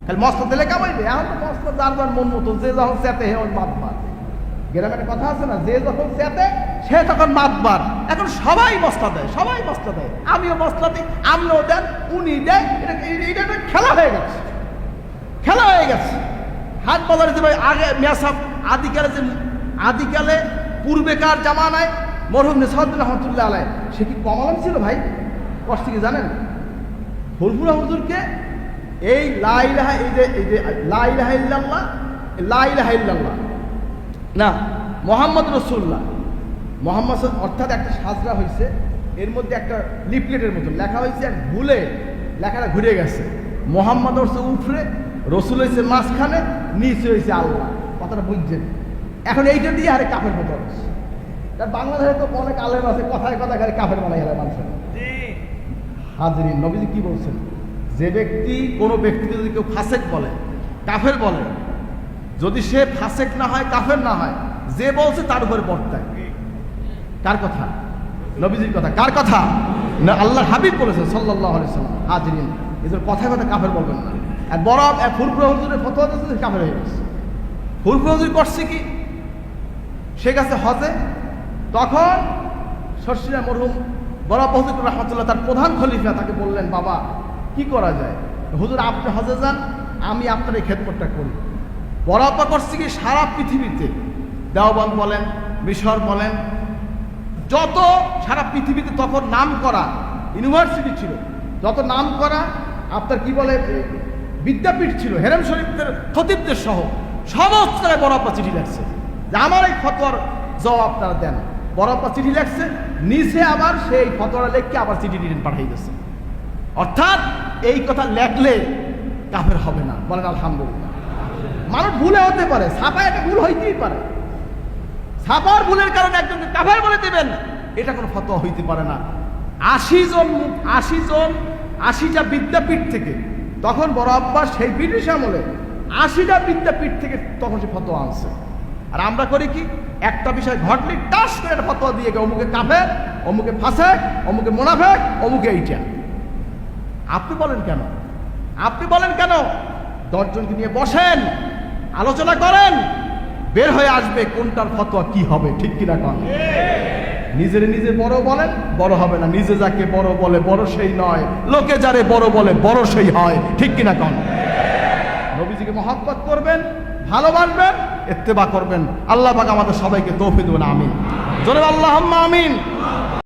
খালি মস্ত দিলে কামাইবে। এখন তো মস্ত যার যার মন মতো, যে যখন চেতে হে ওই মাতবার। গ্রামের কথা আছে না, যে যখন চেতে সে তখন মাতবার। এখন সবাই মস্তা দেয়, সবাই মস্তা দেয়, আমিও মস্তা দিই, আপনিও দেন, উনি দেয়। এটা একটা খেলা হয়ে গেছে, খেলা হয়ে গেছে। হাট বাজারে যে ভাই আগে মেসাব আদিকালে পূর্বেকার জামানায় মরহুম নেসাউদ্দিন রহমতুল্লাহ আলাই, সে কি কমালাম ছিল ভাই? কষ্ট কি জানেন? ফুরফুরা হুজুরকে এই লা ইলাহা ইল্লাল্লাহ না মোহাম্মদ রসুল্লাহ, মোহাম্মদ অর্থাৎ একটা সাজরা হয়েছে, এর মধ্যে একটা লিফলেটের মতো লেখা হয়েছে, আর ভুলে লেখাটা ঘুরে গেছে। মোহাম্মদ হচ্ছে উপরে, রসুল হয়েছে মাঝখানে, নিচে হয়েছে আল্লাহ। কথাটা বুঝছেন? এখন এইটা দিয়ে আরে কাফের মতো হচ্ছে। বাংলাদেশে তো অনেক আলেম আছে, কথায় কথায় খালি কাফের বানাই গেলে মানুষের। হাজরিন, নবীজি কি বলছেন? যে ব্যক্তি, কোনো ব্যক্তিকে যদি কেউ ফাসেক বলে, কাফের বলে, যদি সে ফাসেক না হয়, কাফের না হয়, যে বলছে তার উপরে বর্তায়। কার কথা? নবীজির কথা। কার কথা? না, আল্লাহর হাবিব বলেছেন সাল্লাল্লাহু আলাইহি ওয়াসাল্লাম। হাজরিন, এদের কথায় কথায় কাফের বলবেন না। আর বড় ফুরফুরা হুজুরের ফতোয়া দিয়েছে, কাফের হয়ে গেছে। ফুরফুরা হুজুর করছে কি? সে গেছে হজে, তখন শর্ষিনা মরহুম বড় হুজুর রহমতুল্লাহ তার প্রধান খলিফা তাকে বললেন, বাবা কি করা যায়? হুজুর আপনি হজে যান, আমি আপনার এই খেদমতটা করি। বরাবর করছে কি? সারা পৃথিবীতে দেওবন্দ বলেন, মিশর বলেন, যত সারা পৃথিবীতে তখন নাম করা ইউনিভার্সিটি ছিল, যত নাম করা আপনার কি বলে বিদ্যাপীঠ ছিল, হেরেম শরীফদের খতিবদের সহ সমস্ত জায়গায় বরাবর চিঠি লাগছে যে আমার এই ফতোয়ার জবাব আপনারা দেন। বরাবর চিঠি লাগছে, নিচে আবার সেই ফতোয়াটা লেখকে আবার চিঠি রিটার্ন পাঠিয়ে দিচ্ছে। অর্থাৎ এই কথা লেখলে কাফের হবে না। বলেন আলহামদুলিল্লাহ। মানুষ ভুলে হতে পারে, ছাপায় একটা ভুল হইতেই পারে, ছাপার ভুলের কারণে একজনকে কাফের বলে দেবেন, এটা কোনো ফতোয়া হইতে পারে না। 80টা বিদ্যাপীঠ থেকে, তখন বড় আব্বাস সেই ব্রিটিশ আমলে 80টা বিদ্যাপীঠ থেকে তখন সে ফতোয়া আনছে। আর আমরা করি কি? একটা বিষয় ঘটলে টাস করে একটা ফতোয়া দিয়ে গে, অমুকে কাফের, অমুকে ফাসেক, অমুকে মুনাফেক, অমুকে এইটা। আপনি বলেন কেন? আপনি বলেন কেন? 10 জনকে নিয়ে বসেন, আলোচনা করেন, বের হয়ে আসবে কোনটার ফতোয়া কি হবে। ঠিক কিনা কন? নিজের নিজে বড় বলেন, বড় হবে না। নিজে যাকে বড় বলে বড় সেই নয়, লোকে যারে বড় বলে বড় সেই হয়। ঠিক কিনা কন? নবীজিকে মহব্বত করবেন, ভালোবাসবেন, ইত্তেবা করবেন। আল্লাহ পাক আমাদের সবাইকে তৌফিক দেবেন। আমিন। জোরে আল্লাহুম্মা আমিন।